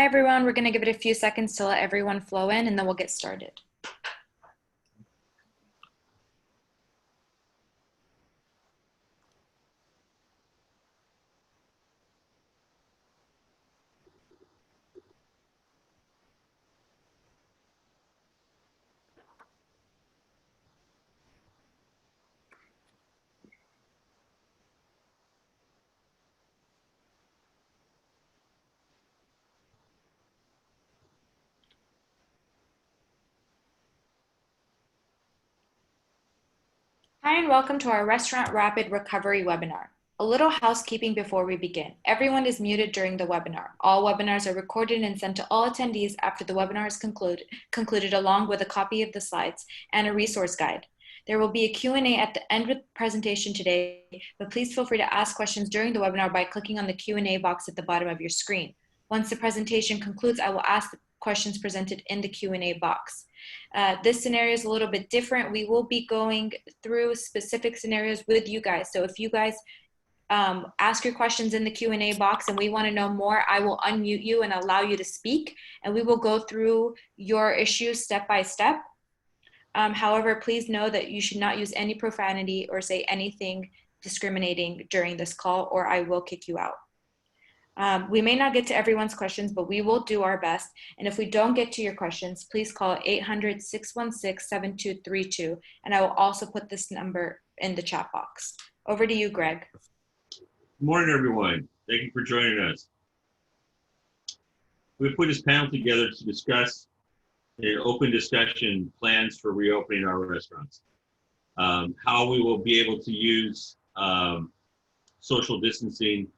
Hi everyone, we're going to give it a few seconds to let everyone flow in and then we'll get started. Hi and welcome to our Restaurant Rapid Recovery webinar. A little housekeeping before we begin. Everyone is muted during the webinar. All webinars are recorded and sent to all attendees after the webinar is concluded along with a copy of the slides and a resource guide. There will be a Q&A at the end of the presentation today, but please feel free to ask questions during the webinar by clicking on the Q&A box at the bottom of your screen. Once the presentation concludes, I will ask the questions presented in the Q&A box. This scenario is a little bit different. We will be going through specific scenarios with you guys. So if you guys ask your questions in the Q&A box and we want to know more, I will unmute you and allow you to speak, and we will go through your issues step by step. However, please know that you should not use any profanity or say anything discriminating during this call, or I will kick you out. We may not get to everyone's questions, but we will do our best. And if we don't get to your questions, please call 800-616-7232. And I will also put this number in the chat box. Over to you, Greg. Good morning, everyone. Thank you for joining us. We put this panel together to discuss an open discussion plans for reopening our restaurants. How we will be able to use social distancing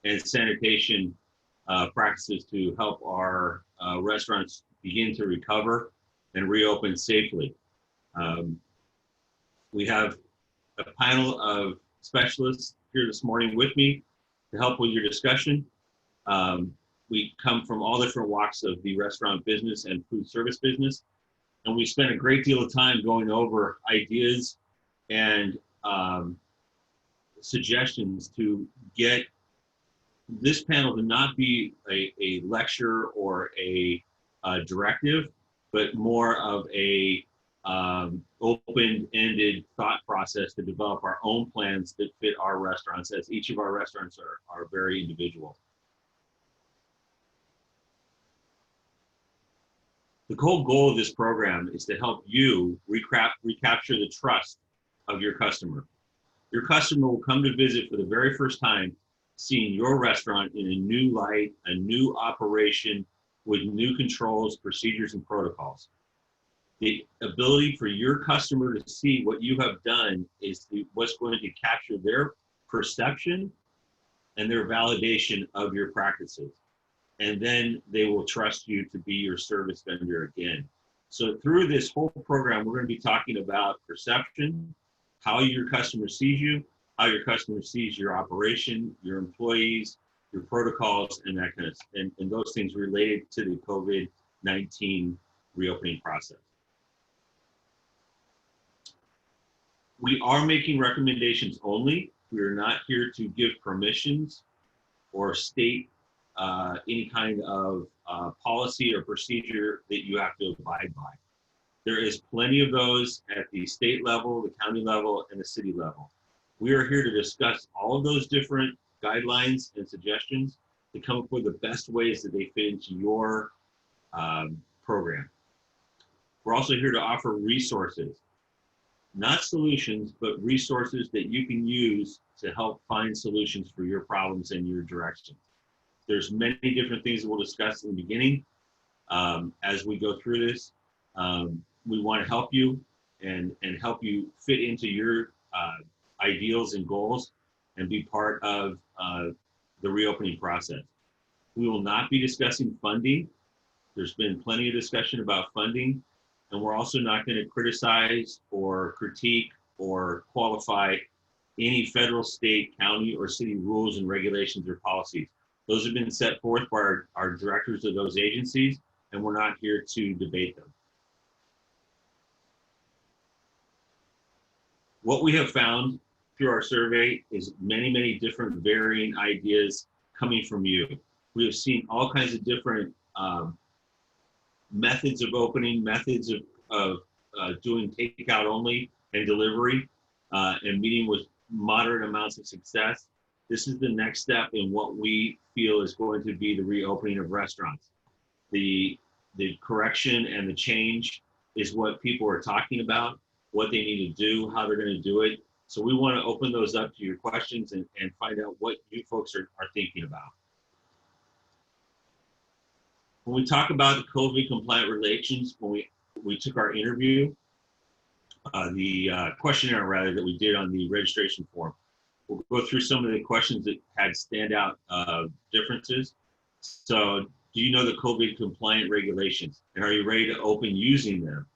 and sanitation practices to help our restaurants begin to recover and reopen safely. We have a panel of specialists here this morning with me to help with your discussion. We come from all different walks of the restaurant business and food service business, and we spent a great deal of time going over ideas and suggestions to get this panel to not be a lecture or a directive, but more of a open-ended thought process to develop our own plans that fit our restaurants, as each of our restaurants are very individual. The whole goal of this program is to help you recapture the trust of your customer. Your customer will come to visit for the very first time, seeing your restaurant in a new light, a new operation with new controls, procedures, and protocols. The ability for your customer to see what you have done is what's going to capture their perception and their validation of your practices. And then they will trust you to be your service vendor again. So through this whole program, we're going to be talking about perception, how your customer sees you, how your customer sees your operation, your employees, your protocols, and that kind of, and those things related to the COVID-19 reopening process. We are making recommendations only. We are not here to give permissions or state any kind of policy or procedure that you have to abide by. There is plenty of those at the state level, the county level, and the city level. We are here to discuss all of those different guidelines and suggestions to come up with the best ways that they fit into your program. We're also here to offer resources, not solutions, but resources that you can use to help find solutions for your problems and your directions. There's many different things that we'll discuss in the beginning. As we go through this, we want to help you and help you fit into your ideals and goals and be part of the reopening process. We will not be discussing funding. There's been plenty of discussion about funding, and we're also not going to criticize or critique or qualify any federal, state, county, or city rules and regulations or policies. Those have been set forth by our directors of those agencies, and we're not here to debate them. What we have found through our survey is many different varying ideas coming from you. We have seen all kinds of different methods of opening, methods of doing takeout only and delivery, and meeting with moderate amounts of success. This is the next step in what we feel is going to be the reopening of restaurants. The correction and the change is what people are talking about, what they need to do, how they're going to do it. So we want to open those up to your questions and find out what you folks are thinking about. When we talk about the COVID compliant relations, when we took our interview, the questionnaire rather that we did on the registration form, we'll go through some of the questions that had standout differences. So, do you know the COVID compliant regulations, and are you ready to open using them?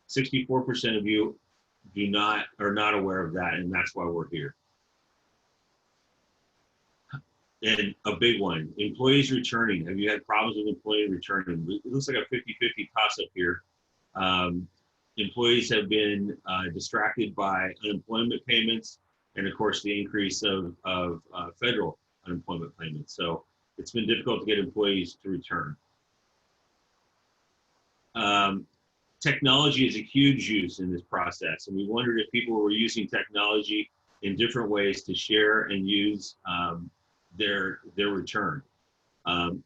64% of you are not aware of that, and that's why we're here. And a big one, employees returning. Have you had problems with employees returning? It looks like a 50-50 toss-up here. Employees have been distracted by unemployment payments and, of course, the increase of federal unemployment payments. So it's been difficult to get employees to return. Technology is a huge use in this process, and we wondered if people were using technology in different ways to share and use their return. Kind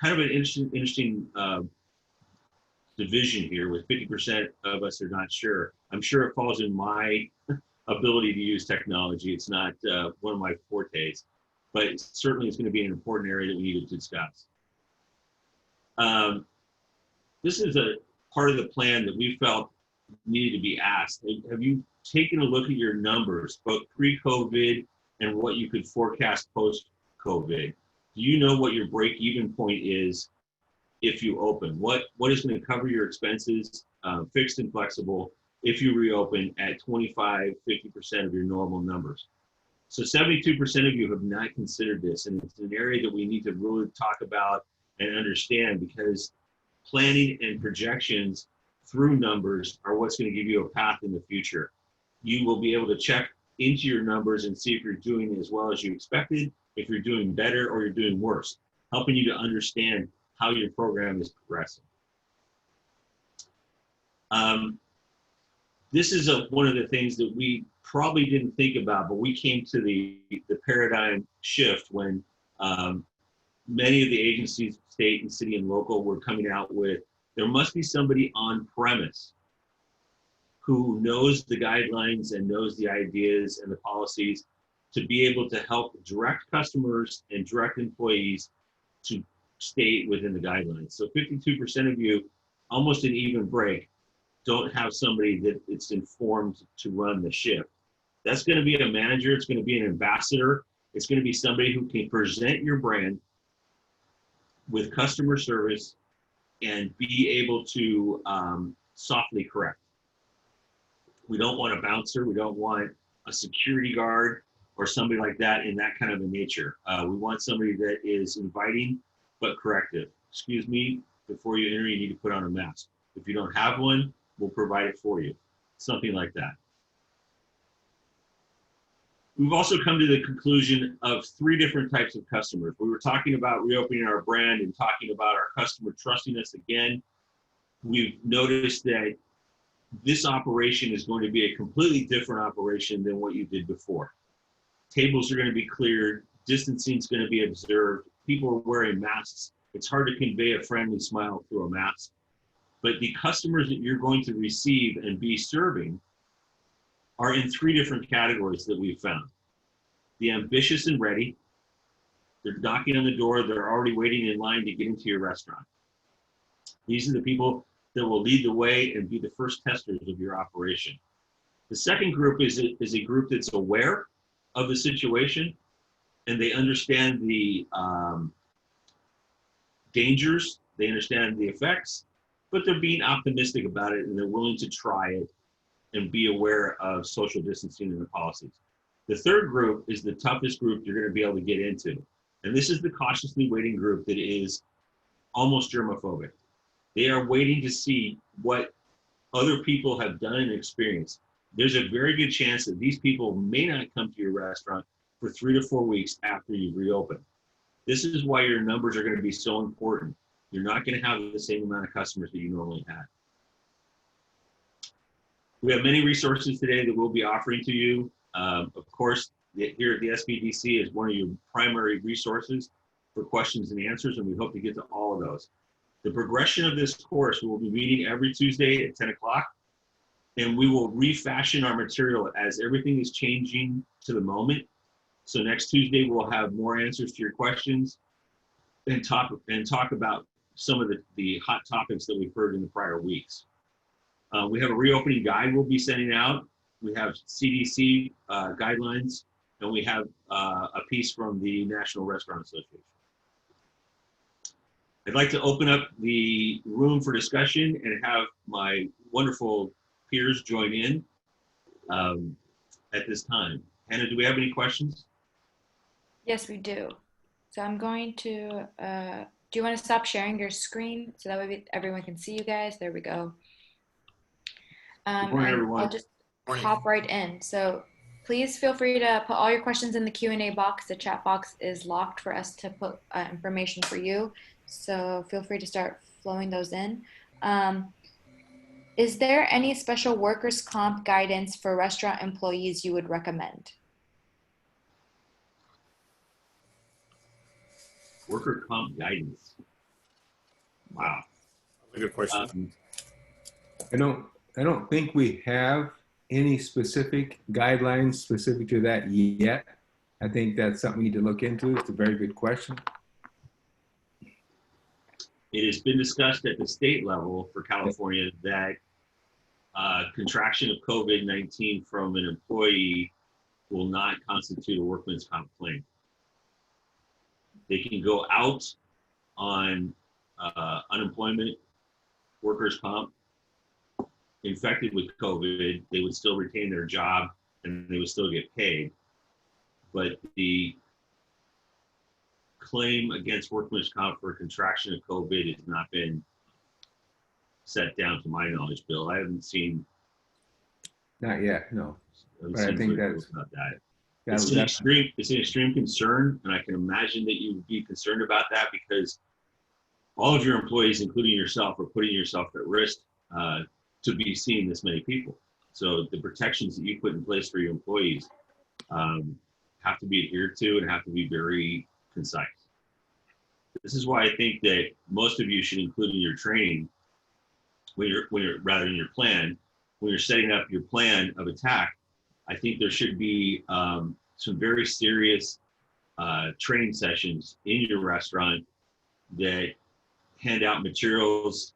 of an interesting division here with 50% of us are not sure. I'm sure it falls in my ability to use technology. It's not one of my fortes, but certainly it's going to be an important area that we need to discuss. This is a part of the plan that we felt needed to be asked. Have you taken a look at your numbers, both pre-COVID and what you could forecast post-COVID? Do you know what your break-even point is if you open? What is going to cover your expenses, fixed and flexible, if you reopen at 25, 50% of your normal numbers? So 72% of you have not considered this, and it's an area that we need to really talk about and understand, because planning and projections through numbers are what's going to give you a path in the future. You will be able to check into your numbers and see if you're doing as well as you expected, if you're doing better or you're doing worse, helping you to understand how your program is progressing. This is one of the things that we probably didn't think about, but we came to the paradigm shift when many of the agencies, state and city and local, were coming out with, there must be somebody on premise who knows the guidelines and knows the ideas and the policies to be able to help direct customers and direct employees to stay within the guidelines. So 52% of you, almost an even break, don't have somebody that it's informed to run the shift. That's going to be a manager. It's going to be an ambassador. It's going to be somebody who can present your brand with customer service and be able to softly correct. We don't want a bouncer. We don't want a security guard or somebody like that in that kind of a nature. We want somebody that is inviting but corrective. Excuse me, before you enter, you need to put on a mask. If you don't have one, we'll provide it for you. Something like that. We've also come to the conclusion of 3 different types of customers. We were talking about reopening our brand and talking about our customer trusting us again. We've noticed that this operation is going to be a completely different operation than what you did before. Tables are going to be cleared, distancing is going to be observed, people are wearing masks. It's hard to convey a friendly smile through a mask. But the customers that you're going to receive and be serving are in 3 different categories that we've found. The ambitious and ready, they're knocking on the door, they're already waiting in line to get into your restaurant. These are the people that will lead the way and be the first testers of your operation. The second group is a group that's aware of the situation, and they understand the dangers, they understand the effects, but they're being optimistic about it and they're willing to try it and be aware of social distancing and the policies. The third group is the toughest group you're going to be able to get into. And this is the cautiously waiting group that is almost germophobic. They are waiting to see what other people have done and experienced. There's a very good chance that these people may not come to your restaurant for 3 to 4 weeks after you reopen. This is why your numbers are going to be so important. You're not going to have the same amount of customers that you normally have. We have many resources today that we'll be offering to you. Of course, here at the SBDC is one of your primary resources for questions and answers, and we hope to get to all of those. The progression of this course, we will be meeting every Tuesday at 10 o'clock, and we will refashion our material as everything is changing to the moment. So next Tuesday, we'll have more answers to your questions and talk about some of the hot topics that we've heard in the prior weeks. We have a reopening guide we'll be sending out. We have CDC guidelines, and we have a piece from the National Restaurant Association. I'd like to open up the room for discussion and have my wonderful peers join in at this time. Hannah, do we have any questions? Yes, we do. So I'm going to, do you want to stop sharing your screen so that way everyone can see you guys? There we go. Good morning, And everyone. I'll just hop right in. So please feel free to put all your questions in the Q&A box. The chat box is locked for us to put information for you. So feel free to start flowing those in. Is there any special workers' comp guidance for restaurant employees you would recommend? Worker comp guidance. Wow. A good question. I don't think we have any specific guidelines specific to that yet. I think that's something we need to look into. It's a very good question. It has been discussed at the state level for California that contraction of COVID-19 from an employee will not constitute a workman's comp claim. They can go out on unemployment, workers' comp, infected with COVID, they would still retain their job and they would still get paid. But the claim against workman's comp for contraction of COVID has not been set down to my knowledge, Bill. I haven't seen. Not yet, no. But I think that's about that. that's It's an extreme concern, and I can imagine that you would be concerned about that because all of your employees, including yourself, are putting yourself at risk to be seeing this many people. So the protections that you put in place for your employees have to be adhered to and have to be very concise. This is why I think that most of you should include in your training, when you're rather in your plan, when you're setting up your plan of attack. I think there should be some very serious training sessions in your restaurant that hand out materials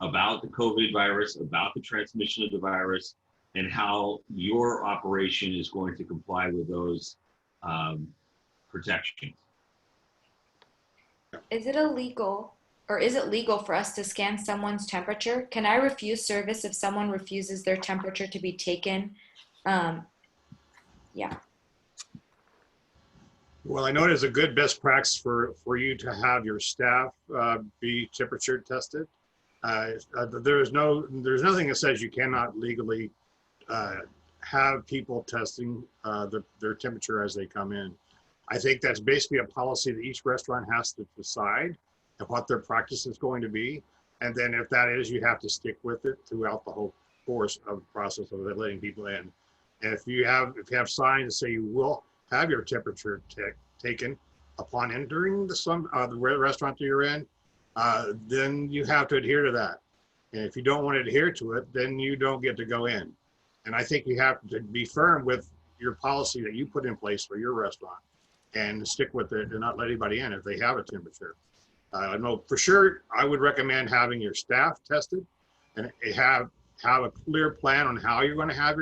about the COVID virus, about the transmission of the virus, and how your operation is going to comply with those protections. Is it illegal or is it legal for us to scan someone's temperature? Can I refuse service if someone refuses their temperature to be taken? Yeah. Well, I know it is a good best practice for you to have your staff be temperature tested. There's nothing that says you cannot legally have people testing their temperature as they come in. I think that's basically a policy that each restaurant has to decide and what their practice is going to be. And then if that is, you have to stick with it throughout the whole course of the process of letting people in. And if you have signs that say you will have your temperature taken upon entering the restaurant that you're in, then you have to adhere to that. And if you don't want to adhere to it, then you don't get to go in. And I think you have to be firm with your policy that you put in place for your restaurant and stick with it and not let anybody in if they have a temperature. I know for sure I would recommend having your staff tested and have a clear plan on how you're going to have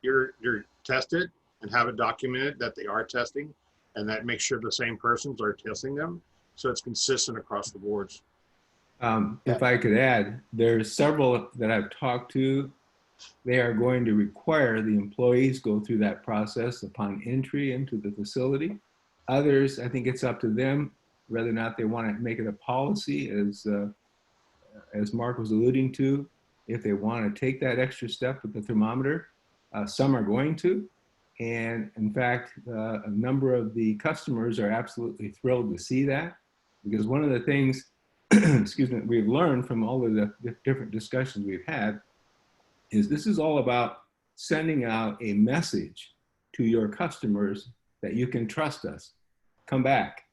your tested and have it documented that they are testing and that makes sure the same persons are testing them so it's consistent across the boards. if I could add, there's several that I've talked to. They are going to require the employees go through that process upon entry into the facility. Others, I think it's up to them whether or not they want to make it a policy, as Mark was alluding to, if they want to take that extra step with the thermometer. Some are going to, And in fact, a number of the customers are absolutely thrilled to see that, because one of the things, excuse me, we've learned from all of the different discussions we've had is this is all about sending out a message to your customers that you can trust us. Come back.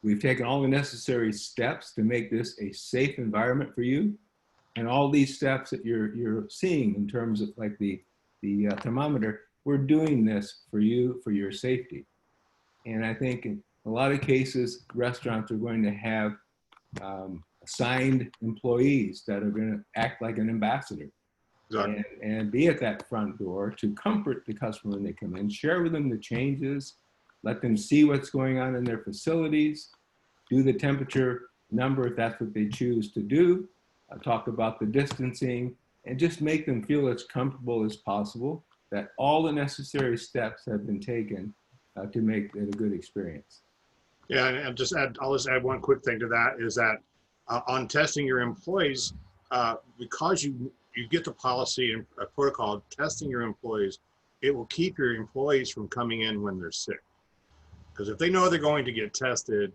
We've taken all the necessary steps to make this a safe environment for you. And all these steps that you're seeing in terms of like the thermometer, we're doing this for you, for your safety. And I think in a lot of cases, restaurants are going to have assigned employees that are going to act like an ambassador. Exactly. And be at that front door to comfort the customer when they come in, share with them the changes, let them see what's going on in their facilities, do the temperature number if that's what they choose to do, talk about the distancing, and just make them feel as comfortable as possible that all the necessary steps have been taken to make it a good experience. Yeah, and I'll just add one quick thing to that is that on testing your employees, because you get the policy and protocol testing your employees, it will keep your employees from coming in when they're sick. Because if they know they're going to get tested,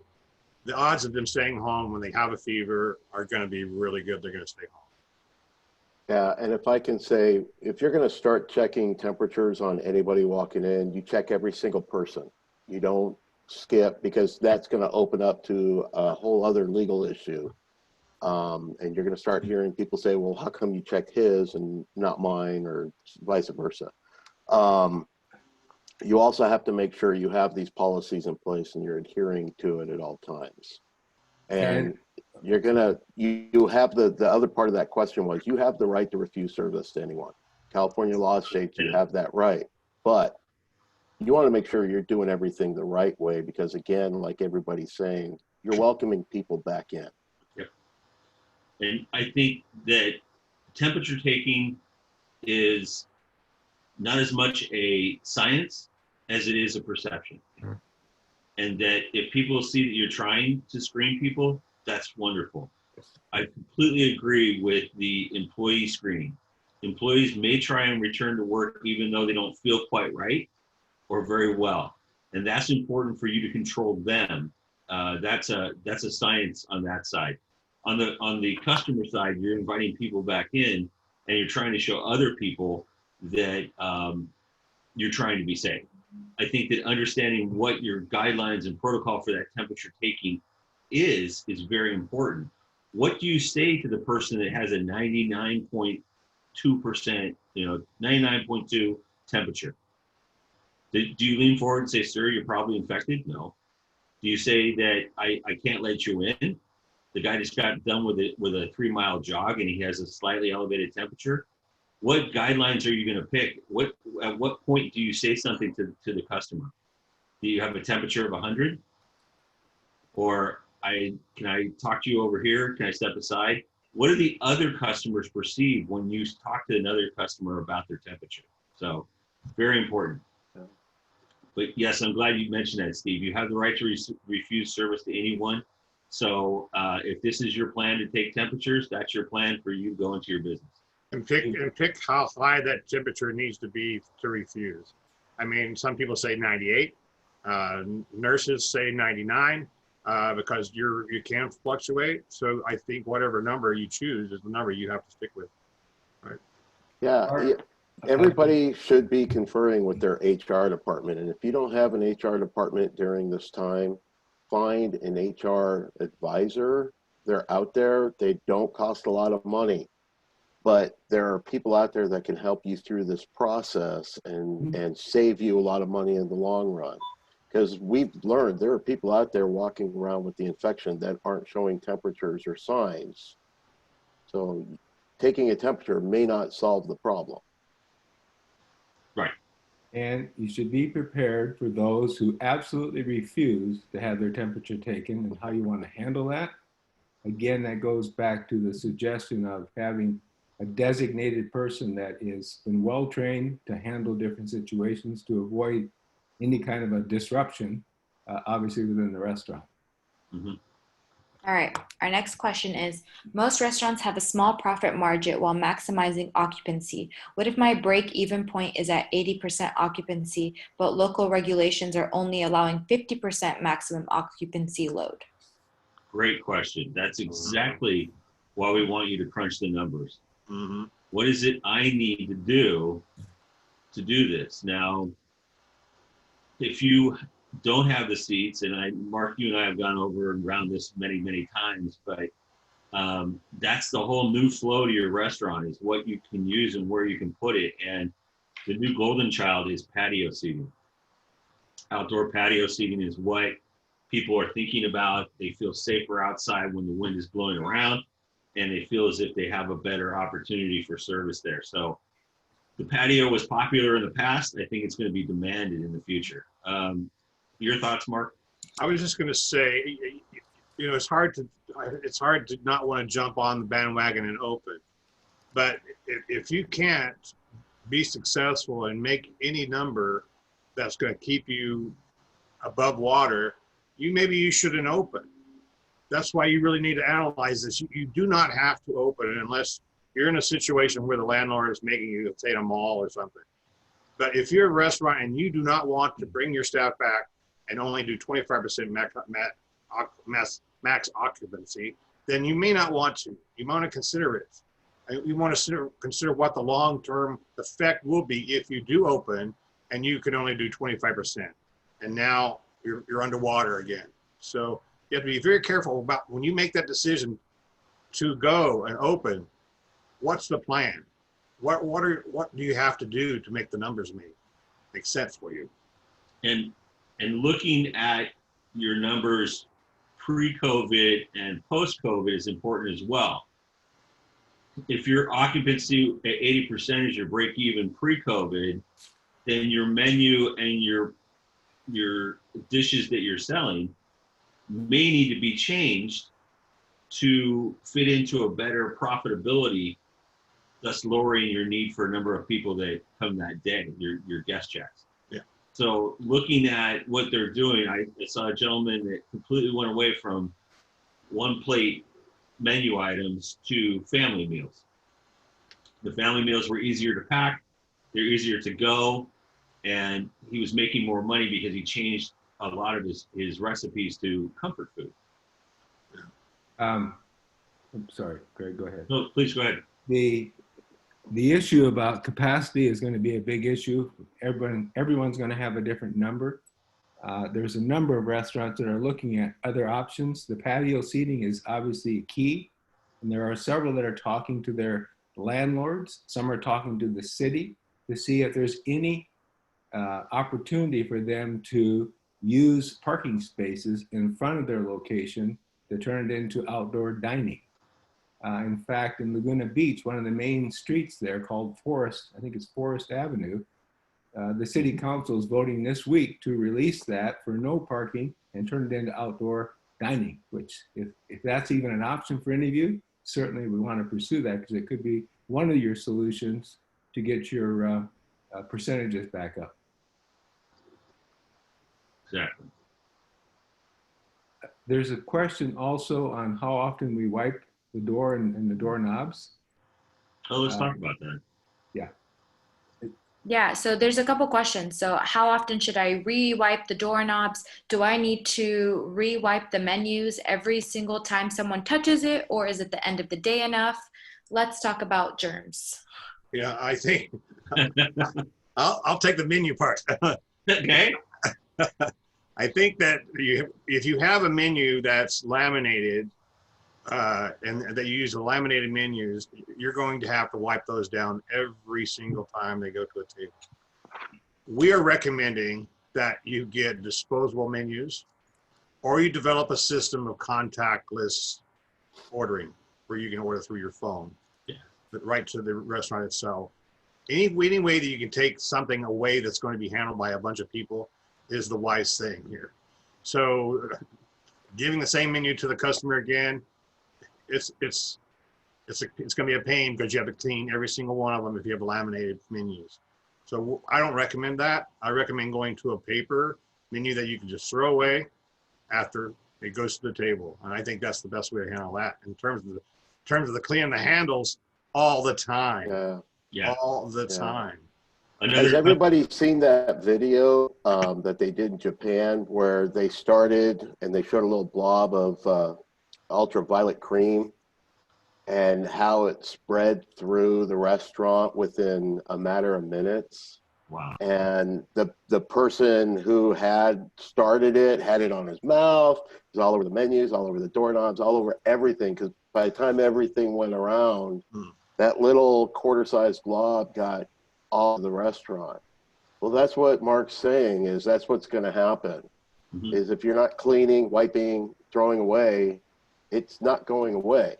the odds of them staying home when they have a fever are going to be really good. They're going to stay home. Yeah, and if I can say, if you're going to start checking temperatures on anybody walking in, you check every single person. You don't skip, because that's going to open up to a whole other legal issue. And you're going to start hearing people say, well, how come you checked his and not mine, or vice versa. You also have to make sure you have these policies in place and you're adhering to it at all times. And you're gonna, you have the other part of that question was, you have the right to refuse service to anyone. California law states you have that right, but you want to make sure you're doing everything the right way, because again, like everybody's saying, you're welcoming people back in. Yep. And I think that temperature taking is not as much a science as it is a perception. Sure. And that if people see that you're trying to screen people, that's wonderful. I completely agree with the employee screening. Employees may try and return to work even though they don't feel quite right or very well. And that's important for you to control them. That's a science on that side. On the customer side, you're inviting people back in and you're trying to show other people that you're trying to be safe. I think that understanding what your guidelines and protocol for that temperature taking is very important. What do you say to the person that has a 99.2%, 99.2 temperature? Do you lean forward and say, sir, you're probably infected? No. Do you say that I can't let you in? The guy just got done with a 3-mile jog and he has a slightly elevated temperature. What guidelines are you going to pick? At what point do you say something to the customer? Do you have a temperature of 100? Or can I talk to you over here? Can I step aside? What do the other customers perceive when you talk to another customer about their temperature? So very important. But yes, I'm glad you mentioned that, Steve. You have the right to refuse service to anyone. So if this is your plan to take temperatures, that's your plan for you to go into your business. And pick how high that temperature needs to be to refuse. I mean, some people say 98. Nurses say 99 because you can fluctuate. So I think whatever number you choose is the number you have to stick with. Right? Yeah, everybody should be conferring with their HR department. And if you don't have an HR department during this time, find an HR advisor. They're out there. They don't cost a lot of money. But there are people out there that can help you through this process and save you a lot of money in the long run. Because we've learned there are people out there walking around with the infection that aren't showing temperatures or signs. So taking a temperature may not solve the problem. Right. And you should be prepared for those who absolutely refuse to have their temperature taken and how you want to handle that. Again, that goes back to the suggestion of having a designated person that is been well-trained to handle different situations to avoid any kind of a disruption, obviously within the restaurant. Mm-hmm. All right, our next question is, most restaurants have a small profit margin while maximizing occupancy. What if my break-even point is at 80% occupancy, but local regulations are only allowing 50% maximum occupancy load? Great question. That's exactly why we want you to crunch the numbers. Mm-hmm. What is it I need to do this? Now, if you don't have the seats, and Mark, you and I have gone over and around this many, many times, but that's the whole new flow to your restaurant is what you can use and where you can put it. And the new golden child is patio seating. Outdoor patio seating is what people are thinking about. They feel safer outside when the wind is blowing around, and they feel as if they have a better opportunity for service there. So the patio was popular in the past. I think it's going to be demanded in the future. Your thoughts, Mark? I was just going to say, you know, it's hard to not want to jump on the bandwagon and open. But if you can't be successful and make any number that's going to keep you above water, maybe you shouldn't open. That's why you really need to analyze this. You do not have to open unless you're in a situation where the landlord is making you, say, a mall or something. But if you're a restaurant and you do not want to bring your staff back and only do 25% max occupancy, then you may not want to. You want to consider it. You want to consider what the long-term effect will be if you do open and you can only do 25%. And now you're underwater again. So you have to be very careful about when you make that decision to go and open, what's the plan? What do you have to do to make the numbers make sense for you? And looking at your numbers pre-COVID and post-COVID is important as well. If your occupancy at 80% is your break-even pre-COVID, then your menu and your dishes that you're selling may need to be changed to fit into a better profitability, thus lowering your need for a number of people that come that day, your guest checks. Yeah. So looking at what they're doing, I saw a gentleman that completely went away from one plate menu items to family meals. The family meals were easier to pack, they're easier to go, and he was making more money because he changed a lot of his recipes to comfort food. I'm sorry, Greg, go ahead. No, please go ahead. The issue about capacity is going to be a big issue. Everyone's going to have a different number. There's a number of restaurants that are looking at other options. The patio seating is obviously key, and there are several that are talking to their landlords. Some are talking to the city to see if there's any opportunity for them to use parking spaces in front of their location to turn it into outdoor dining. In fact, in Laguna Beach, one of the main streets there called Forest, I think it's Forest Avenue, the city council is voting this week to release that for no parking and turn it into outdoor dining, which if that's even an option for any of you, certainly we want to pursue that because it could be one of your solutions to get your percentages back up. Exactly. There's a question also on how often we wipe the door and the doorknobs. Oh, let's talk about that. Yeah. Yeah, so there's a couple questions. So how often should I re-wipe the doorknobs? Do I need to re-wipe the menus every single time someone touches it, or is it the end of the day enough? Let's talk about germs. Yeah, I think I'll take the menu part. Okay. I think that if you have a menu that's laminated and that you use the laminated menus, you're going to have to wipe those down every single time they go to a table. We are recommending that you get disposable menus, or you develop a system of contactless ordering where you can order through your phone, but right to the restaurant itself. Any way that you can take something away that's going to be handled by a bunch of people is the wise thing here. So giving the same menu to the customer again, it's going to be a pain because you have to clean every single one of them if you have laminated menus. So I don't recommend that. I recommend going to a paper menu that you can just throw away after It goes to the table, and I think that's the best way to handle that. In terms of the cleaning the handles all the time, Yeah. Yeah. all the Yeah. time. Has Another, everybody seen that video that they did in Japan where they started and they showed a little blob of ultraviolet cream and how it spread through the restaurant within a matter of minutes? wow. And the person who had started it had it on his mouth, it was all over the menus, all over the doorknobs, all over everything. Because by the time everything went around, that little quarter-sized blob got all of the restaurant. Well, that's what Mark's saying is that's what's going to happen. Mhm. Is if you're not cleaning, wiping, throwing away, it's not going away.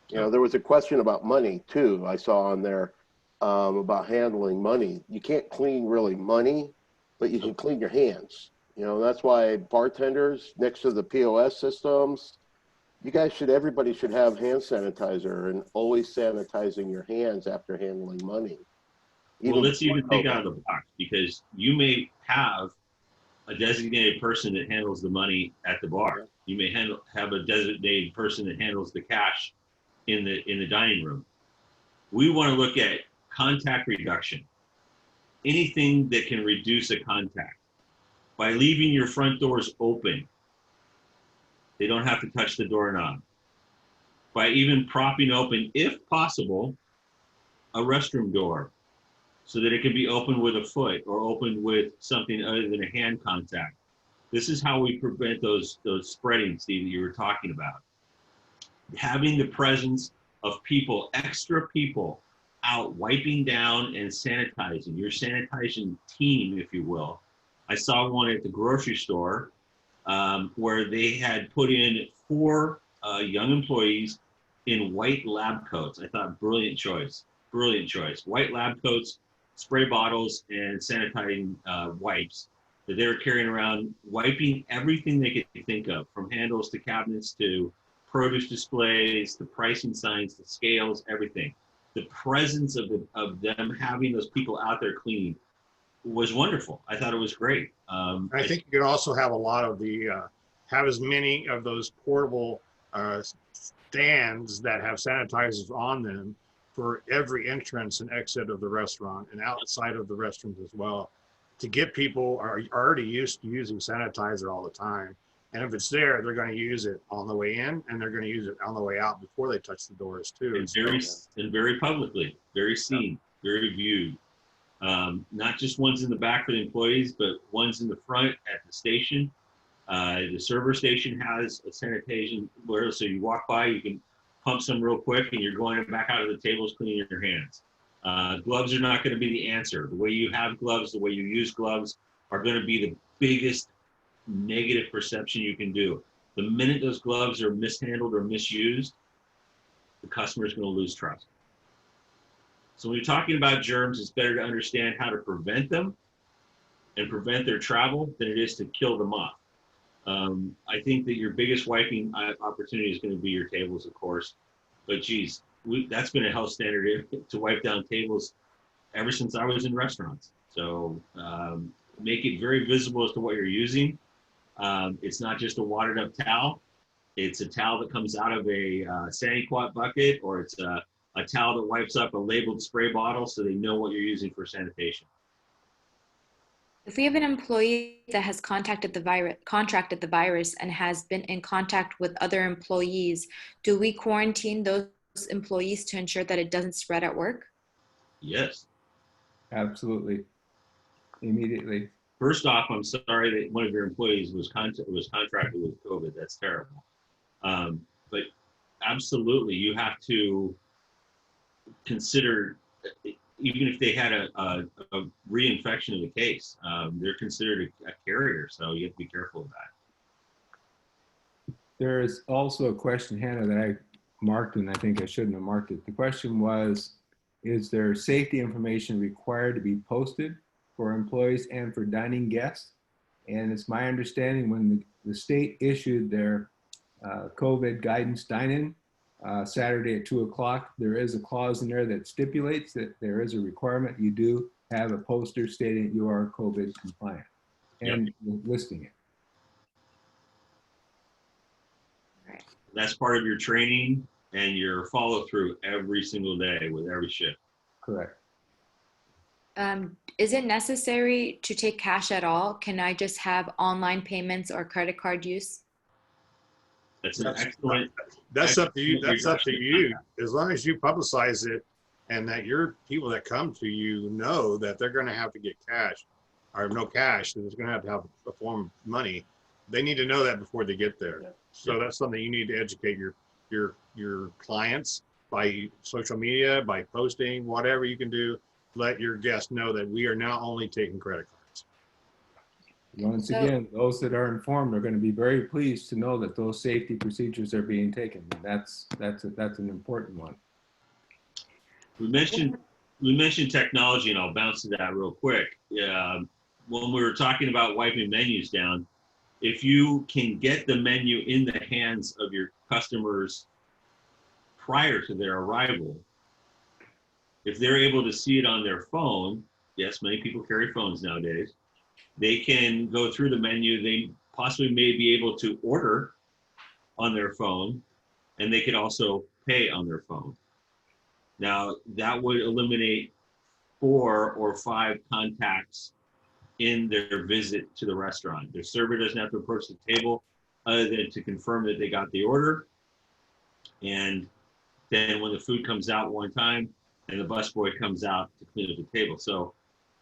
You know, there was a question about money too. I saw on there about handling money. You can't clean really money, but you can clean your hands. You know, that's why bartenders next to the POS systems, you guys should, everybody should have hand sanitizer and always sanitizing your hands after handling money. Well, let's before even think COVID. out of the box, because you may have a designated person that handles the money at the bar. Yeah. You may have a designated person that handles the cash in the dining room. We want to look at contact reduction. Anything that can reduce a contact. By leaving your front doors open, they don't have to touch the doorknob. By even propping open, if possible, a restroom door so that it can be opened with a foot or opened with something other than a hand contact. This is how we prevent those spreading, Steve, that you were talking about. Having the presence of people, extra people, out wiping down and sanitizing, your sanitation team, if you will. I saw one at the grocery store where they had put in 4 young employees in white lab coats. I thought, brilliant choice, brilliant choice. White lab coats, spray bottles, and sanitizing wipes that they were carrying around, wiping everything they could think of, from handles to cabinets to produce displays to pricing signs to scales, everything. The presence of them having those people out there cleaning was wonderful. I thought it was great. I think you could also have a lot of have as many of those portable stands that have sanitizers on them for every entrance and exit of the restaurant and outside of the restrooms as well, to get people are already used to using sanitizer all the time. And if it's there, they're going to use it on the way in and they're going to use it on the way out before they touch the doors too. And very publicly, very seen, very viewed. Not just ones in the back for the employees, but ones in the front at the station. The server station has a sanitation where, so you walk by, you can pump some real quick and you're going back out of the tables cleaning your hands. Gloves are not going to be the answer. The way you have gloves, the way you use gloves are going to be the biggest negative perception you can do. The minute those gloves are mishandled or misused, the customer is going to lose trust. So when you're talking about germs, it's better to understand how to prevent them and prevent their travel than it is to kill them off. I think that your biggest wiping opportunity is going to be your tables, of course. But geez, that's been a health standard to wipe down tables ever since I was in restaurants. So make it very visible as to what you're using. It's not just a watered up towel. It's a towel that comes out of a Saniquat bucket, or it's a towel that wipes up a labeled spray bottle so they know what you're using for sanitation. If we have an employee that has contracted the virus and has been in contact with other employees, do we quarantine those employees to ensure that it doesn't spread at work? Yes. Absolutely. Immediately. First off, I'm sorry that one of your employees was contracted with COVID. That's terrible. But absolutely, you have to consider, even if they had a reinfection of the case, they're considered a carrier, so you have to be careful of that. There is also a question, Hannah, that I marked, and I think I shouldn't have marked it. The question was, is there safety information required to be posted for employees and for dining guests? And it's my understanding when the state issued their COVID guidance dine-in Saturday at 2 o'clock, there is a clause in there that stipulates that there is a requirement you do have a poster stating you are COVID compliant and listing it. That's part of your training and your follow through every single day with every shift. Correct. Is it necessary to take cash at all? Can I just have online payments or credit card use? That's an excellent. That's up to you. excellent That's up to reduction. you. As long as you publicize it and that your people that come to you know that they're going to have to get cash or no cash, that it's going to have a form of money. They need to know that before they get there. So that's something you need to educate your clients by social media, by posting, whatever you can do. Let your guests know that we are now only taking credit cards. Once So- again, those that are informed are going to be very pleased to know that those safety procedures are being taken. That's an important one. We mentioned technology, and I'll bounce to that real quick. When we were talking about wiping menus down, if you can get the menu in the hands of your customers prior to their arrival, if they're able to see it on their phone, yes, many people carry phones nowadays, they can go through the menu. They possibly may be able to order on their phone, and they could also pay on their phone. Now, that would eliminate 4 or 5 contacts in their visit to the restaurant. The server doesn't have to approach the table other than to confirm that they got the order. And then when the food comes out one time, and the busboy comes out to clean up the table. So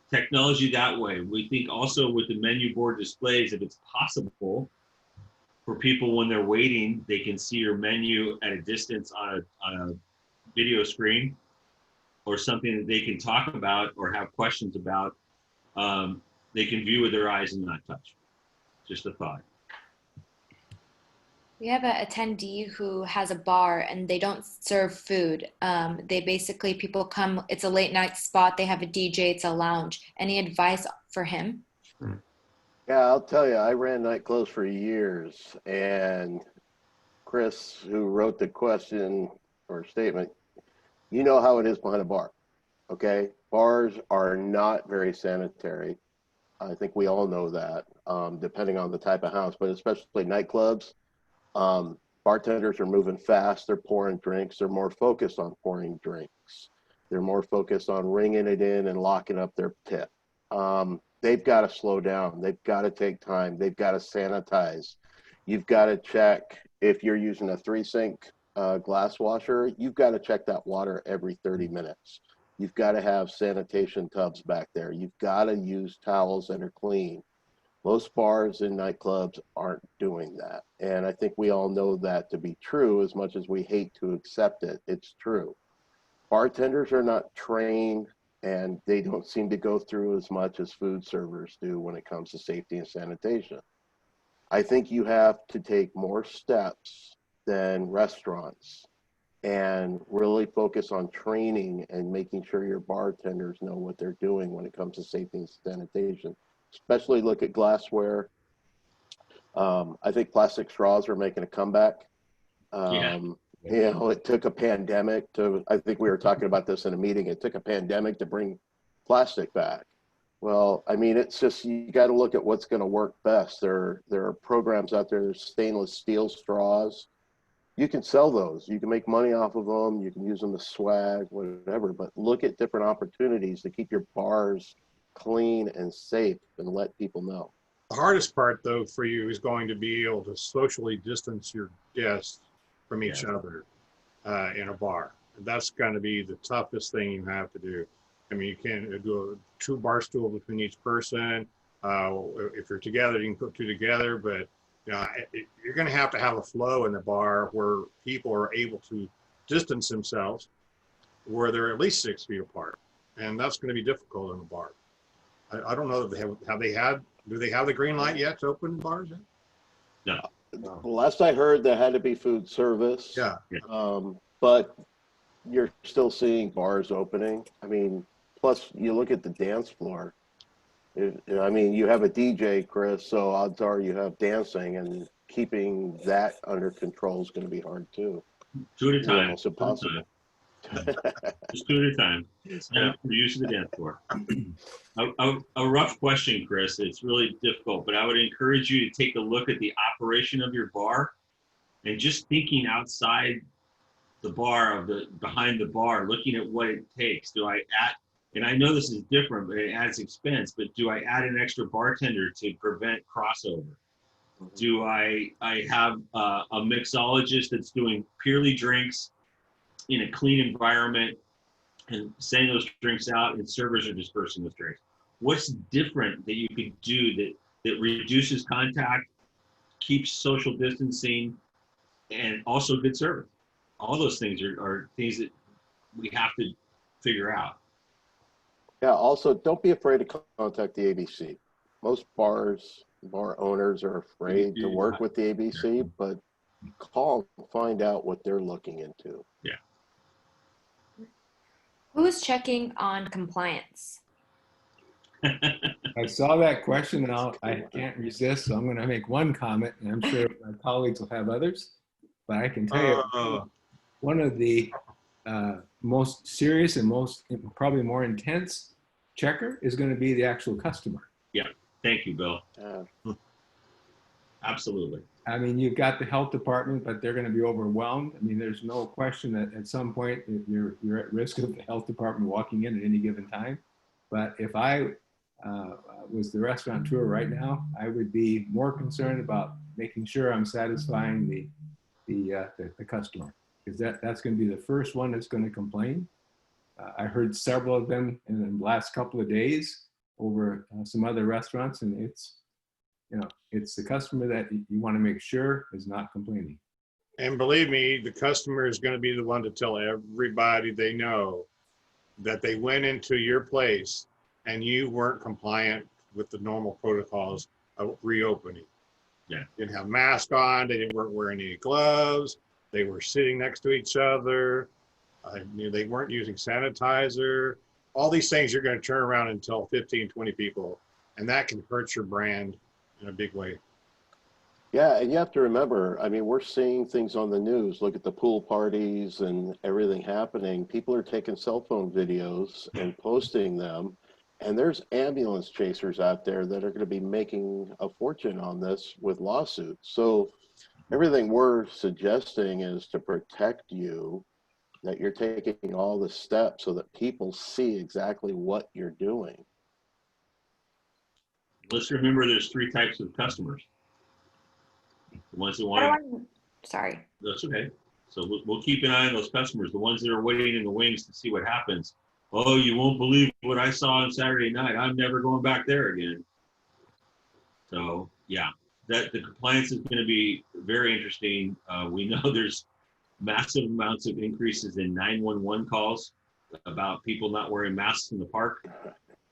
technology that way. We think also with the menu board displays, if it's possible for people when they're waiting, they can see your menu at a distance on a video screen or something that they can talk about or have questions about. They can view with their eyes and not touch. Just a thought. We have an attendee who has a bar and they don't serve food. They basically, people come, it's a late night spot, they have a DJ, it's a lounge. Any advice for him? Yeah, I'll tell you, I ran nightclubs for years, and Chris, who wrote the question or statement, you know how it is behind a bar, okay? Bars are not very sanitary. I think we all know that, depending on the type of house, but especially nightclubs. Bartenders are moving fast. They're pouring drinks. They're more focused on pouring drinks. They're more focused on ringing it in and locking up their tip. They've got to slow down. They've got to take time. They've got to sanitize. You've got to check if you're using a 3-sink glass washer. You've got to check that water every 30 minutes. You've got to have sanitation tubs back there. You've got to use towels that are clean. Most bars and nightclubs aren't doing that. And I think we all know that to be true. As much as we hate to accept it, it's true. Bartenders are not trained, and they don't seem to go through as much as food servers do when it comes to safety and sanitation. I think you have to take more steps than restaurants and really focus on training and making sure your bartenders know what they're doing when it comes to safety and sanitation. Especially look at glassware. I think plastic straws are making a comeback. You know, it took a pandemic to, I think we were talking about this in a meeting, it took a pandemic to bring plastic back. Well, I mean, it's just, you got to look at what's going to work best. There are programs out there, there's stainless steel straws. You can sell those. You can make money off of them. You can use them as swag, whatever, but look at different opportunities to keep your bars clean and safe and let people know. The hardest part, though, for you is going to be able to socially distance your guests from each other in a bar. That's going to be the toughest thing you have to do. I mean, you can't do 2 bar stools between each person. If you're together, you can put 2 together, but you know, you're going to have a flow in the bar where people are able to distance themselves, where they're at least 6 feet apart, and that's going to be difficult in a bar. I don't know that do they have the green light yet to open bars yet? No. Last I heard, there had to be food service. Yeah. But you're still seeing bars opening. I mean, plus you look at the dance floor. I mean, you have a DJ, Chris, so odds are you have dancing, and keeping that under control is going to be hard too. 2 at a time. Almost impossible. Just 2 at a time. Sign up for use of the dance floor. A rough question, Chris. It's really difficult, but I would encourage you to take a look at the operation of your bar and just thinking outside the bar behind the bar, looking at what it takes. Do I add, and I know this is different, but it adds expense, but do I add an extra bartender to prevent crossover? Do I have a mixologist that's doing purely drinks in a clean environment and sending those drinks out, and servers are dispersing those drinks? What's different that you could do that reduces contact, keeps social distancing, and also good service? All those things are things that we have to figure out. Yeah, also, don't be afraid to contact the ABC. Most bar owners are afraid to work with the ABC, but call and find out what they're looking into. Yeah. Who's checking on compliance? I saw that question and I can't resist, so I'm going to make one comment, and I'm sure my colleagues will have others. But I can tell you, one of the most serious and probably more intense checker is going to be the actual customer. Yeah, thank you, Bill. Absolutely. I mean, you've got the health department, but they're going to be overwhelmed. I mean, there's no question that at some point you're at risk of the health department walking in at any given time. But if I was the restaurateur right now, I would be more concerned about making sure I'm satisfying the customer, because that's going to be the first one that's going to complain. I heard several of them in the last couple of days over some other restaurants, and it's the customer that you want to make sure is not complaining. And believe me, the customer is going to be the one to tell everybody they know that they went into your place and you weren't compliant with the normal protocols of reopening. Yeah. Didn't have masks on, they weren't wearing any gloves, they were sitting next to each other, they weren't using sanitizer. All these things you're going to turn around and tell 15, 20 people, and that can hurt your brand in a big way. Yeah, and you have to remember, I mean, we're seeing things on the news. Look at the pool parties and everything happening. People are taking cell phone videos and posting them. And there's ambulance chasers out there that are going to be making a fortune on this with lawsuits. So everything we're suggesting is to protect you, that you're taking all the steps so that people see exactly what you're doing. Let's remember there's 3 types of customers. The ones that want Sorry. That's okay. So we'll keep an eye on those customers, the ones that are waiting in the wings to see what happens. Oh, you won't believe what I saw on Saturday night. I'm never going back there again. So yeah, the compliance is going to be very interesting. We know there's massive amounts of increases in 911 calls about people not wearing masks in the park.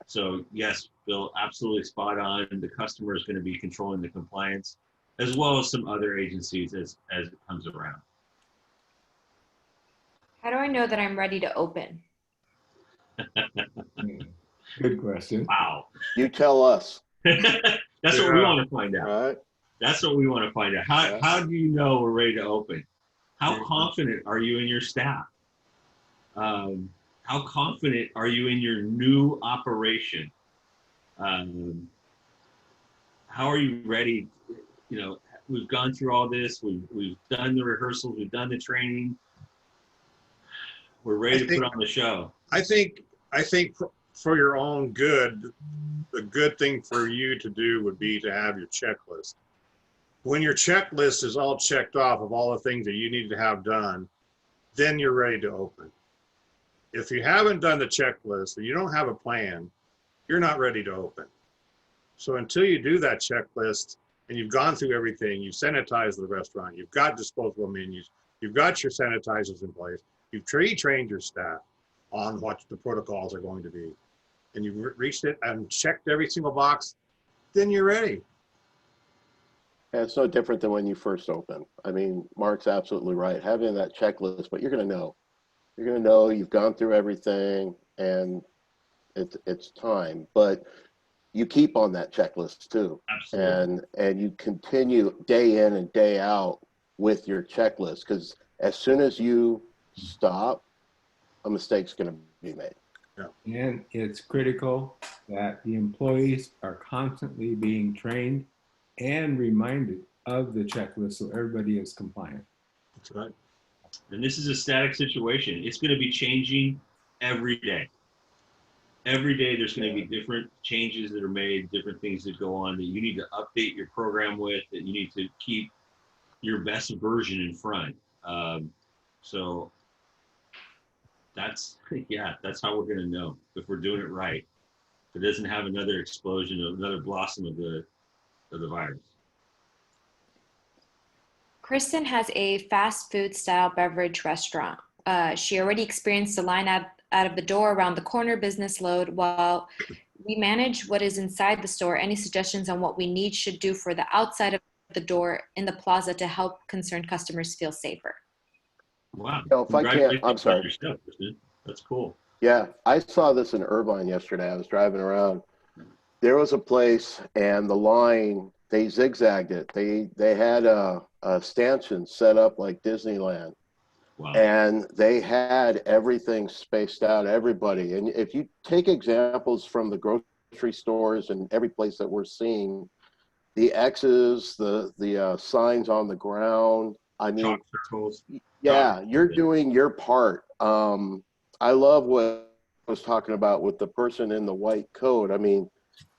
So yes, Bill, absolutely spot on. The customer is going to be controlling the compliance, as well as some other agencies as it comes around. How do I know that I'm ready to open? Good question. Wow. You tell us. That's what we want to find out. Right? That's what we want to find out. How do you know we're ready to open? How confident are you in your staff? How confident are you in your new operation? How are you ready? You know, we've gone through all this. We've done the rehearsals. We've done the training. We're ready to put on the show. I think for your own good, the good thing for you to do would be to have your checklist. When your checklist is all checked off of all the things that you need to have done, then you're ready to open. If you haven't done the checklist and you don't have a plan, you're not ready to open. So until you do that checklist and you've gone through everything, you've sanitized the restaurant, you've got disposable menus, you've got your sanitizers in place, you've trained your staff on what the protocols are going to be, and you've reached it and checked every single box, then you're ready. Yeah, it's no different than when you first open. I mean, Mark's absolutely right. Having that checklist, but you're going to know. You're going to know you've gone through everything and it's time. But you keep on that checklist too. Absolutely. And you continue day in and day out with your checklist, because as soon as you stop, a mistake's going to be made. Yeah. And it's critical that the employees are constantly being trained and reminded of the checklist so everybody is compliant. That's right. And this is a static situation. It's going to be changing every day. Every day there's going to be different changes that are made, different things that go on that you need to update your program with, that you need to keep your best version in front. So that's, yeah, that's how we're going to know if we're doing it right. If it doesn't have another explosion, another blossom of the virus. Kristen has a fast food style beverage restaurant. She already experienced the line out of the door around the corner business load. While we manage what is inside the store, any suggestions on what we need should do for the outside of the door in the plaza to help concerned customers feel safer? Wow. You know, if I can't, I'm Congratulations on sorry. your stuff, Kristen. That's cool. Yeah, I saw this in Irvine yesterday. I was driving around. There was a place, and the line, they zigzagged it. They had a stanchion set up like Disneyland, Wow. and they had everything spaced out, everybody. And if you take examples from the grocery stores and every place that we're seeing, the X's, the signs on the ground. I mean, Chalk circles. yeah, you're doing your part. I love what I was talking about with the person in the white coat. I mean,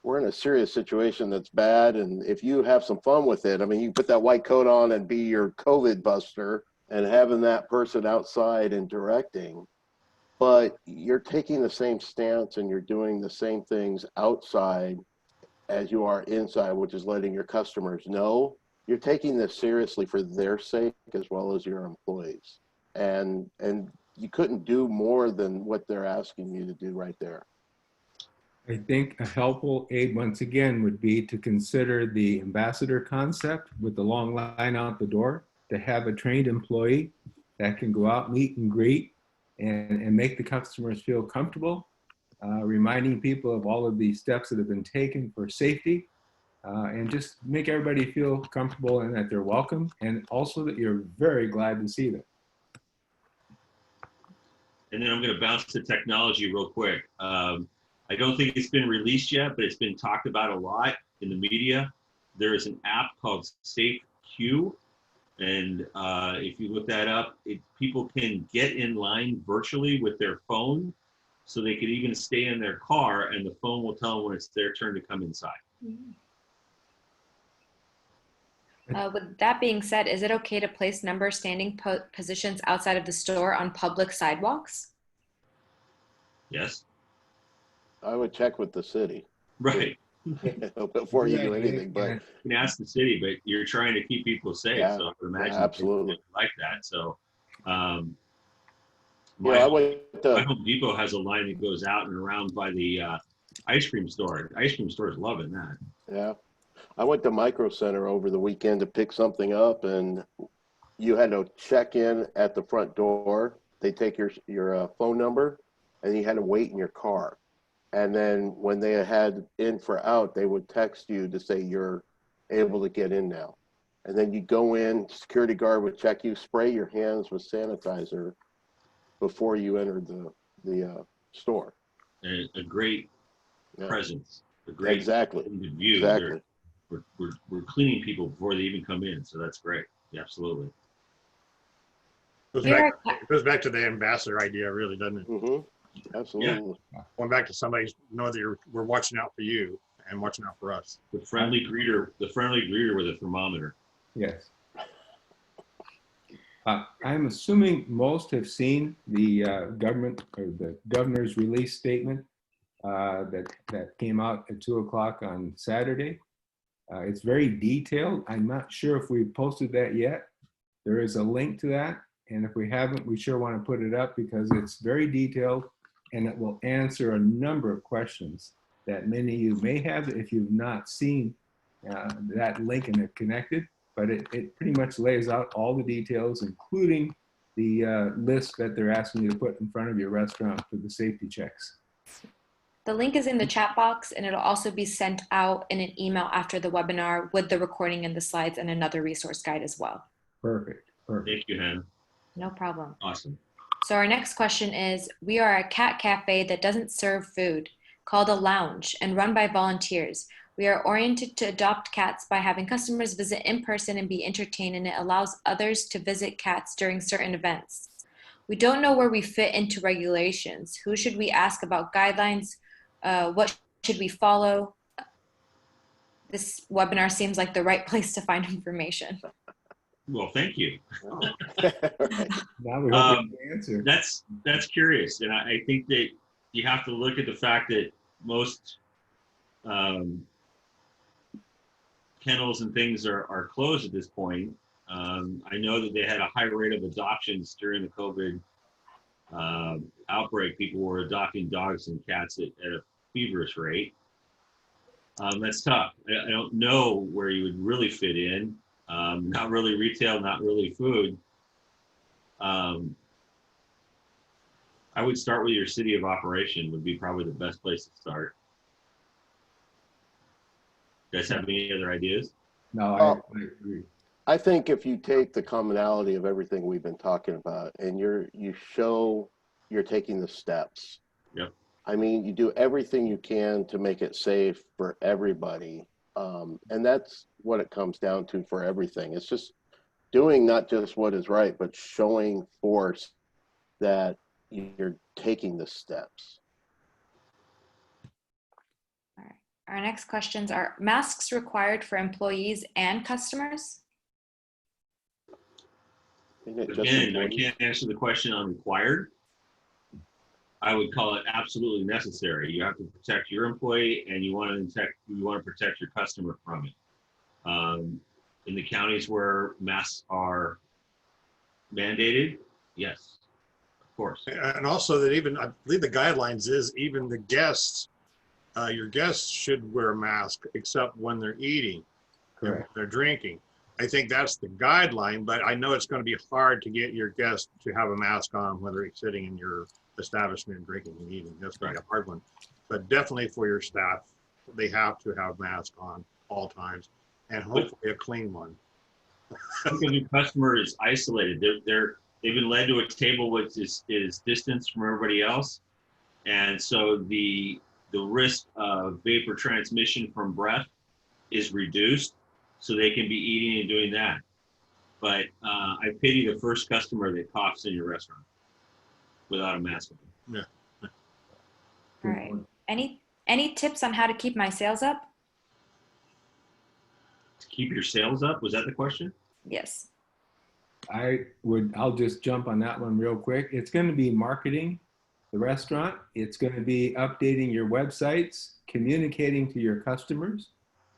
we're in a serious situation that's bad, and if you have some fun with it, I mean, you put that white coat on and be your COVID buster and having that person outside and directing, but you're taking the same stance and you're doing the same things outside as you are inside, which is letting your customers know you're taking this seriously for their sake as well as your employees. And you couldn't do more than what they're asking you to do right there. I think a helpful aid, once again, would be to consider the ambassador concept with the long line out the door, to have a trained employee that can go out, meet and greet, and make the customers feel comfortable, reminding people of all of the steps that have been taken for safety, and just make everybody feel comfortable and that they're welcome, and also that you're very glad to see them. And then I'm going to bounce to technology real quick. I don't think it's been released yet, but it's been talked about a lot in the media. There is an app called SafeQ. And if you look that up, people can get in line virtually with their phone. So they could even stay in their car and the phone will tell them when it's their turn to come inside. With that being said, is it okay to place number standing positions outside of the store on public sidewalks? Yes. I would check with the city Right. before you do anything, but You can ask the city, but you're trying to keep people safe. Yeah, So I would imagine yeah, absolutely. like that. So yeah, I went my to, Home Depot has a line that goes out and around by the ice cream store. Ice cream store is loving that. yeah, I went to Micro Center over the weekend to pick something up, and you had to check in at the front door. They take your phone number, and you had to wait in your car. And then when they had in for out, they would text you to say you're able to get in now. And then you go in, security guard would check you, spray your hands with sanitizer before you entered the store. And a great Yeah. presence, a great Exactly. view. Exactly. We're cleaning people before they even come in, so that's great. Yeah, absolutely. It goes back to the ambassador idea, really, doesn't it? Mm-hmm. Absolutely. Going back to somebody know that we're watching out for you and watching out for us. The friendly greeter with a thermometer. Yes. I'm assuming most have seen the government or the governor's release statement that came out at 2 o'clock on Saturday. It's very detailed. I'm not sure if we've posted that yet. There is a link to that. And if we haven't, we sure want to put it up because it's very detailed and it will answer a number of questions that many of you may have if you've not seen that link and it connected. But it pretty much lays out all the details, including the list that they're asking you to put in front of your restaurant for the safety checks. The link is in the chat box, and it'll also be sent out in an email after the webinar with the recording and the slides and another resource guide as well. Perfect. Perfect. Thank you, Hannah. No problem. Awesome. So our next question is, we are a cat cafe that doesn't serve food, called a lounge and run by volunteers. We are oriented to adopt cats by having customers visit in person and be entertained, and it allows others to visit cats during certain events. We don't know where we fit into regulations. Who should we ask about guidelines? What should we follow? This webinar seems like the right place to find information. Well, thank you. Right. Now we hope Um, we can answer. That's curious, and I think that you have to look at the fact that most kennels and things are closed at this point. I know that they had a high rate of adoptions during the COVID outbreak. People were adopting dogs and cats at a feverish rate. That's tough. I don't know where you would really fit in. Not really retail, not really food. I would start with your city of operation would be probably the best place to start. You guys have any other ideas? No, Well, I agree. I think if you take the commonality of everything we've been talking about and you show you're taking the steps. Yep. I mean, you do everything you can to make it safe for everybody. And that's what it comes down to for everything. It's just doing not just what is right, but showing force that you're taking the steps. All right. Our next questions are masks required for employees and customers? Isn't it just Again, I employees? can't answer the question on required. I would call it absolutely necessary. You have to protect your employee, and you want to protect your customer from it. In the counties where masks are mandated, yes, of course. And also that even, I believe the guidelines is even the guests, your guests should wear a mask except when they're eating and when Correct. they're drinking. I think that's the guideline, but I know it's going to be hard to get your guests to have a mask on when they're sitting in your establishment drinking and eating. That's going to be a hard one. But definitely for your staff, they have to have masks on all times and hopefully a clean one. Because your customer is isolated. They've been led to a table which is distance from everybody else, and so the risk of vapor transmission from breath is reduced, so they can be eating and doing that. But I pity the first customer that coughs in your restaurant without a mask on. Yeah. All right. Any tips on how to keep my sales up? To keep your sales up, was that the question? Yes. I'll just jump on that one real quick. It's going to be marketing the restaurant. It's going to be updating your websites, communicating to your customers.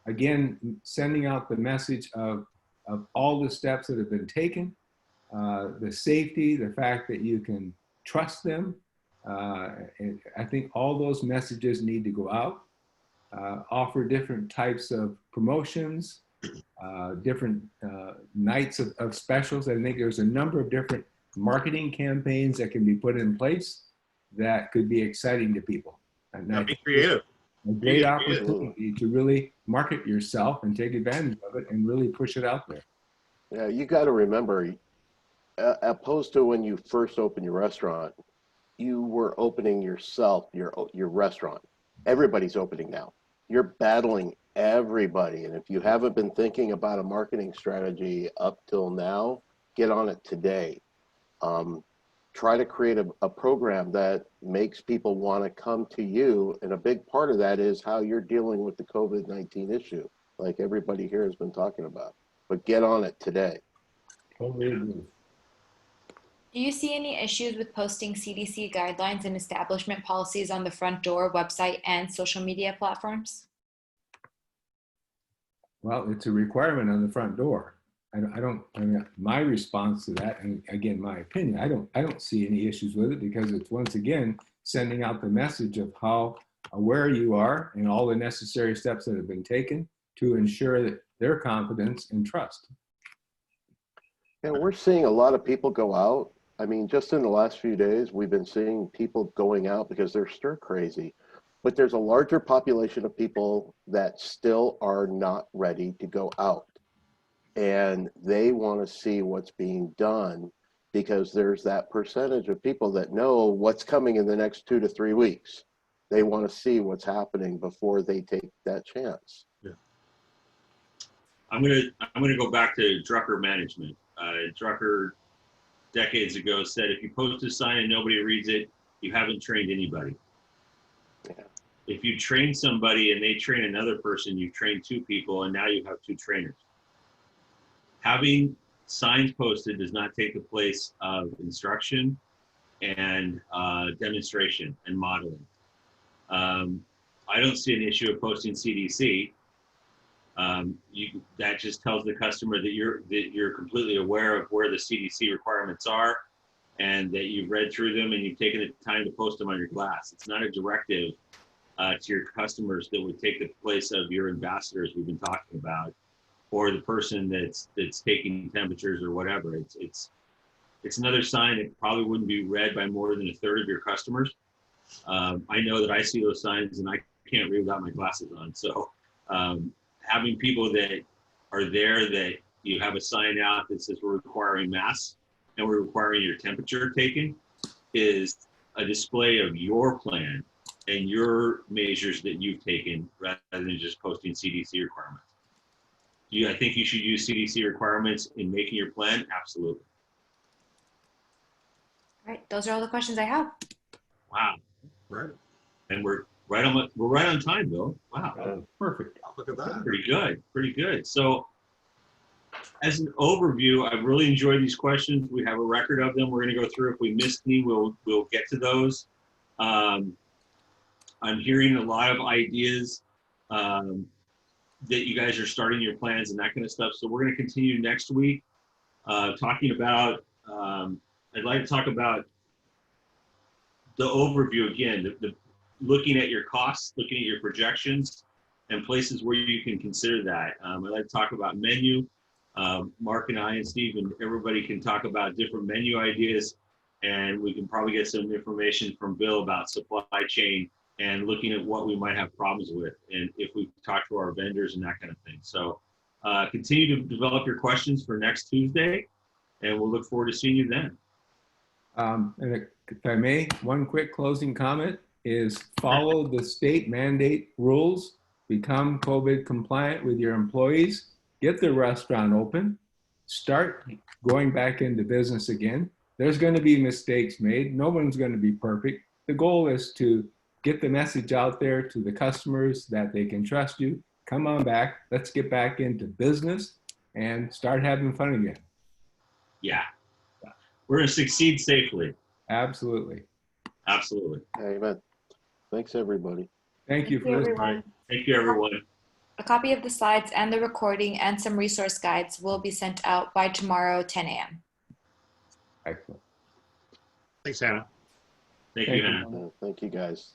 Again, sending out the message of all the steps that have been taken, the safety, the fact that you can trust them. And I think all those messages need to go out. Offer different types of promotions, different nights of specials. I think there's a number of different marketing campaigns that can be put in place that could be exciting to people. And Now be creative. a great opportunity to really market yourself and take advantage of it and really push it out there. Yeah, you got to remember, opposed to when you first opened your restaurant, you were opening yourself, your restaurant. Everybody's opening now. You're battling everybody. And if you haven't been thinking about a marketing strategy up till now, get on it today. Try to create a program that makes people want to come to you. And a big part of that is how you're dealing with the COVID-19 issue, like everybody here has been talking about. But get on it today. Totally agree. Do you see any issues with posting CDC guidelines and establishment policies on the front door, website, and social media platforms? Well, it's a requirement on the front door. I mean, my response to that, and again, my opinion, I don't see any issues with it because it's once again sending out the message of how aware you are and all the necessary steps that have been taken to ensure that their confidence and trust. And we're seeing a lot of people go out. I mean, just in the last few days, we've been seeing people going out because they're stir crazy. But there's a larger population of people that still are not ready to go out. And they want to see what's being done because there's that percentage of people that know what's coming in the next 2 to 3 weeks. they want to see what's happening before they take that chance. I'm gonna go back to Drucker management. Drucker decades ago said, if you post a sign and nobody reads it, you haven't trained anybody. Yeah. If you train somebody and they train another person, you've trained two people, and now you have two trainers. Having signs posted does not take the place of instruction and demonstration and modeling. I don't see an issue of posting CDC. That just tells the customer that you're completely aware of where the CDC requirements are, and that you've read through them and you've taken the time to post them on your glass. It's not a directive to your customers that would take the place of your ambassadors we've been talking about, or the person that's taking temperatures or whatever. It's another sign that probably wouldn't be read by more than a third of your customers. I know that I see those signs and I can't read without my glasses on. So having people that are there, that you have a sign out that says we're requiring masks and we're requiring your temperature taken, is a display of your plan and your measures that you've taken, rather than just posting CDC requirements. I think you should use CDC requirements in making your plan? Absolutely. All right, those are all the questions I have. Wow. Right. And we're right on time, Bill. Wow. Perfect. Look at that. Pretty good. So as an overview, I've really enjoyed these questions. We have a record of them. We're going to go through. If we missed any, we'll get to those. I'm hearing a lot of ideas that you guys are starting your plans and that kind of stuff. So we're going to continue next week talking about, I'd like to talk about the overview again, the looking at your costs, looking at your projections, and places where you can consider that. I'd like to talk about menu. Mark and I and Steve and everybody can talk about different menu ideas, and we can probably get some information from Bill about supply chain and looking at what we might have problems with, and if we talk to our vendors and that kind of thing. So continue to develop your questions for next Tuesday, and we'll look forward to seeing you then. And if I may, one quick closing comment is follow the state mandate rules, become COVID compliant with your employees, get the restaurant open, start going back into business again. There's going to be mistakes made. No one's going to be perfect. The goal is to get the message out there to the customers that they can trust you. Come on back. Let's get back into business and start having fun again. Yeah. We're going to succeed safely. Absolutely. Absolutely. Amen. Thanks, everybody. Thank you for listening. everyone. Thank you, everyone. A copy of the slides and the recording and some resource guides will be sent out by tomorrow, 10 a.m. Excellent. Thanks, Hannah. Thank Thank you, you. Hannah. Thank you, guys.